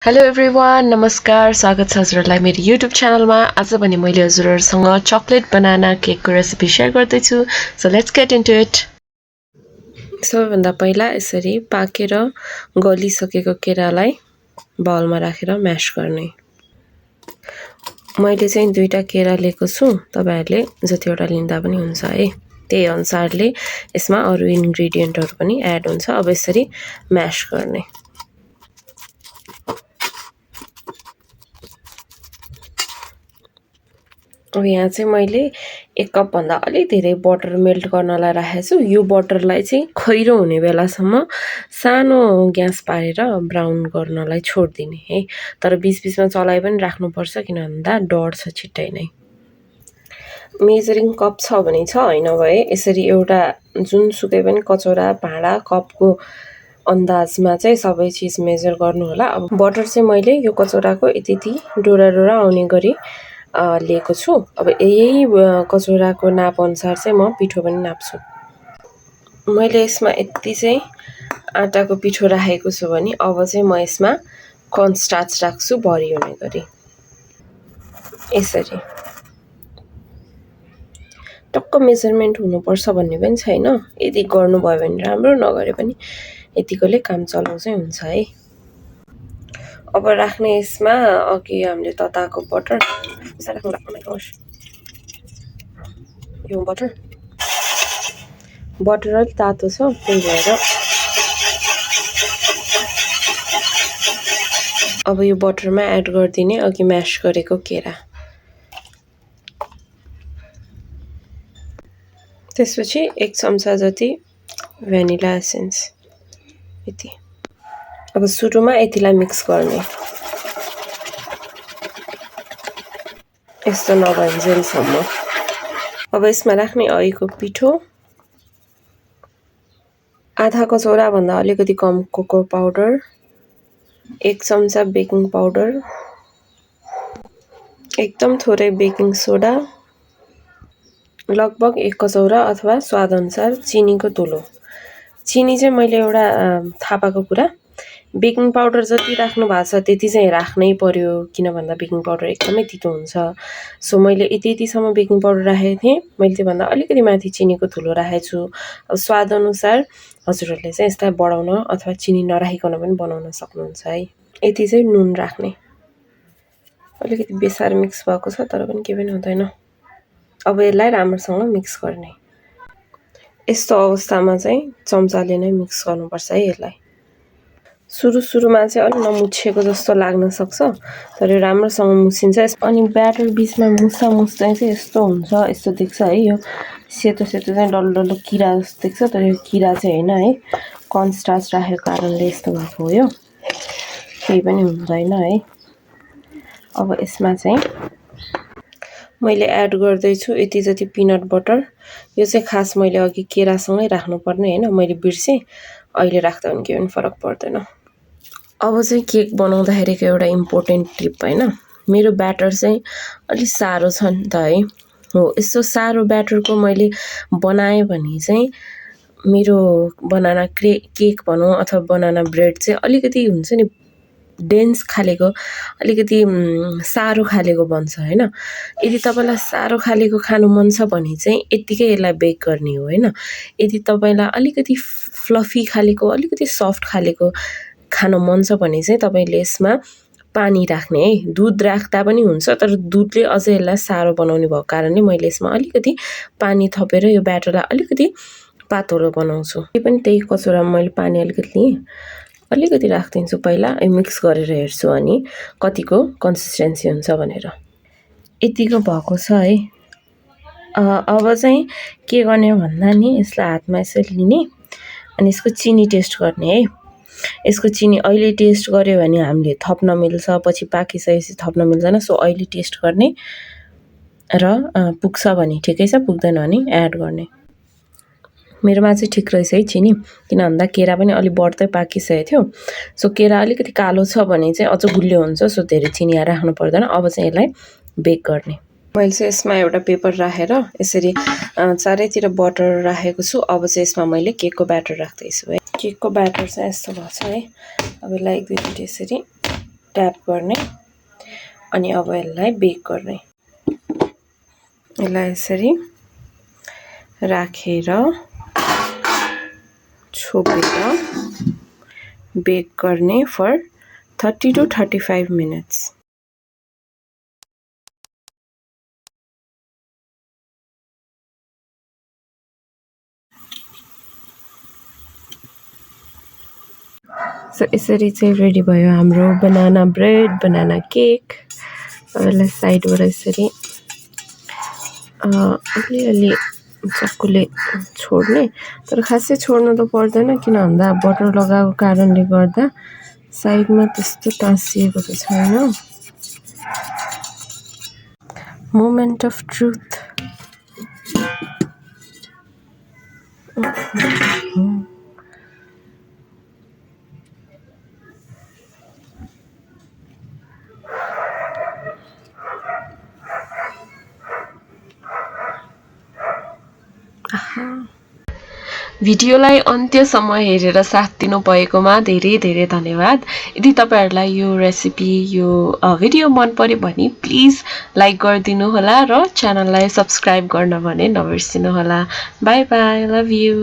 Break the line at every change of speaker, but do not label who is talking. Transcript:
Hello everyone नमस्कार स्वागत छ हजुरहरूलाई मेरो युट्युब च्यानलमा। आज भने मैले हजुरहरूसँग चकलेट बनाना केकको रेसिपी सेयर गर्दैछु। So let's get into it. सबैभन्दा पहिला यसरी पाकेर गलिसकेको केरालाई बाउलमा राखेर म्यास गर्ने। मैले चाहिँ दुईटा केरा लिएको छु, तपाईहरुले जतिवटा लिँदा पनि हुन्छ है। त्यही अनुसारले यसमा अरु इन्ग्रेडियन्टहरु पनि एड हुन्छ। अब यसरी म्यास गर्ने। अब यहाँ चाहिँ मैले 1 कप भन्दा अलि धेरै बटर मेल्ट गर्नलाई राखेको छु। यो बटरलाई चाहिँ खैरो हुने बेलासम्म सानो ग्यास पारेर ब्राउन गर्नलाई छोड्दिने है। तर बीच-बीचमा चलाइ पनि राख्नुपर्छ, किन भन्दा डढ्छ छिट्टै नै। मेजरिङ कप छ भने छ, हैन भए यसरी एउटा जुनसुकै पनि कचौरा, भाँडा, कपको अन्दाजमा चाहिँ सबै चीज मेजर गर्नु होला। अब बटर चाहिँ मैले यो कचौराको यति डोरा आउने गरी लिएको छु। अब यही कचौराको नाप अनुसार चाहिँ म पिठो पनि नाप्छु। मैले यसमा यति चाहिँ आटाको पिठो राखेको छु भने अब चाहिँ म यसमा कर्न स्टार्च राख्छु भरि हुने गरी। यसरी टक्क मेजरमेन्ट हुनुपर्छ भन्ने पनि छैन। यदि गर्नुभयो भने राम्रो, नगरे पनि यतिकोले काम चलाउँछै हुन्छ है। अब राख्ने यसमा अघि हामीले तताएको बटर यो बटर अलिक तातो छ, त्यही भएर अब यो बटरमा एड गरिदिने अघि म्यास गरेको केरा। त्यसपछि 1 चम्चा जति भ्यानिला एसेन्स यति। अब सुरुमा यतिलाई मिक्स गर्ने। यस्तो नभइन्जेलसम्म। अब यसमा राख्ने अहिलेको पिठो, आधा कचौरा भन्दा अलिकति कम कोको पाउडर, 1 चम्चा बेकिङ पाउडर, एकदम थोरै बेकिङ सोडा, लगभग 1 कचौरा अथवा स्वाद अनुसार चिनीको तुलो। चिनी चाहिँ मैले एउटा थाहा पाएको कुरा, बेकिङ पाउडर जति राख्नु भएको छ त्यति चाहिँ राख्नै पर्यो, किन भन्दा बेकिङ पाउडर एकदमै तितो हुन्छ। सो मैले यतिसम्म बेकिङ पाउडर राखेको थिएँ। मैले त्योभन्दा अलिकति माथि चिनीको धुलो राखेको छु। अब स्वाद अनुसार हजुरहरूले चाहिँ यसलाई बढाउन अथवा चिनी नराखिकन पनि बनाउन सक्नुहुन्छ है। यति चाहिँ नुन राख्ने। अलिकति बेसार मिक्स भएको छ, तर पनि केही पनि हुँदैन। अब यसलाई राम्रोसँग मिक्स गर्ने। यस्तो अवस्थामा चाहिँ चम्चाले नै मिक्स गर्नुपर्छ है यसलाई। सुरुमा चाहिँ अलि नमुछेको जस्तो लाग्न सक्छ, तर यो राम्रोसँग मुछिन्छ। अनि ब्याटर बीचमा मुस्दै चाहिँ यस्तो हुन्छ, यस्तो देख्छ है। यो सेतो चाहिँ डल्लो किरा जस्तो देख्छ, तर यो किरा चाहिँ हैन है। कर्न स्टार्च राखेको कारणले यस्तो भएको हो। यो केही पनि हुँदैन है। अब यसमा चाहिँ मैले एड गर्दै छु यति जति पिनट बटर। यो चाहिँ खास मैले अघि केरासँगै राख्नुपर्ने हैन, मैले बिर्सेँ। अहिले राख्दा पनि केही पनि फरक पर्दैन। अब चाहिँ केक बनाउँदाखेरिको एउटा इम्पोर्टेन्ट टिप हैन, मेरो ब्याटर चाहिँ अलि साह्रो छ नि त है। हो, यस्तो साह्रो ब्याटरको मैले बनाएँ भने चाहिँ मेरो बनाना केक भनौँ अथवा बनाना ब्रेड चाहिँ अलिकति हुन्छ नि, डेन्स खालेको, अलिकति साह्रो खालेको बन्छ हैन। यदि तपाईलाई साह्रो खालेको खानु मन छ भने चाहिँ यतिकै यसलाई बेक गर्ने हो हैन। यदि तपाईलाई अलिकति फ्लफी खालेको, अलिकति सफ्ट खालेको खान मन छ भने चाहिँ तपाईले यसमा पानी राख्ने है। दूध राख्दा पनि हुन्छ, तर दूधले अझै यसलाई साह्रो बनाउने भएको कारणले मैले यसमा अलिकति पानी थपेर यो ब्याटरलाई अलिकति पातलो बनाउँछु। यो पनि त्यही कचौरामा मैले पानी अलिकति लिएँ, अलिकति राख्दिन्छु पहिला, मिक्स गरेर हेर्छु अनि कतिको कन्सिस्टेन्सी हुन्छ भनेर। यतिको भएको छ है। अब चाहिँ के गर्ने भन्दा नि यसलाई हातमा यसरी लिने अनि यसको चिनी टेस्ट गर्ने है। यसको चिनी अहिले टेस्ट गर्यो भने हामीले थप्न मिल्छ, पछि पाकिसकेपछि थप्न मिल्दैन। सो अहिले टेस्ट गर्ने र पुग्छ भने ठिकै छ, पुग्दैन भने एड गर्ने। मेरोमा चाहिँ ठिक रहेछ है चिनी, किन भन्दा केरा पनि अलि बढ्दै पाकिसकेको थियो। सो केरा अलिकति कालो छ भने चाहिँ अझ गुलियो हुन्छ, सो धेरै चिनी राख्नु पर्दैन। अब चाहिँ यसलाई बेक गर्ने। मैले चाहिँ यसमा एउटा पेपर राखेर यसरी चारैतिर बटर राखेको छु। अब चाहिँ यसमा मैले केकको ब्याटर राख्दैछु है। केकको ब्याटर चाहिँ यस्तो भएको छ है। अब यसलाई एक दुईचोटि यसरी ट्याप गर्ने अनि अब यसलाई बेक गर्ने। यसलाई यसरी राखेर छोपेर बेक गर्ने फर 30 to 35 minutes। सो यसरी चाहिँ रेडी भयो हाम्रो बनाना ब्रेड, बनाना केक। यसलाई साइडबाट यसरी अलिअलि चाकुले छोड्ने, तर खासै छोड्नु त पर्दैन किन भन्दा बटर लगाएको कारणले गर्दा साइडमा त्यस्तो टाँसिएको त छैन। Moment of truth. भिडियोलाई अन्त्यसम्म हेरेर साथ दिनुभएकोमा धेरै धेरै धन्यवाद। यदि तपाईहरुलाई यो रेसिपी यो भिडियो मन पर्यो भने प्लिज लाइक गरिदिनु होला र च्यानललाई सब्स्क्राइब गर्न भने नबिर्सिनु होला। Bye bye, love you.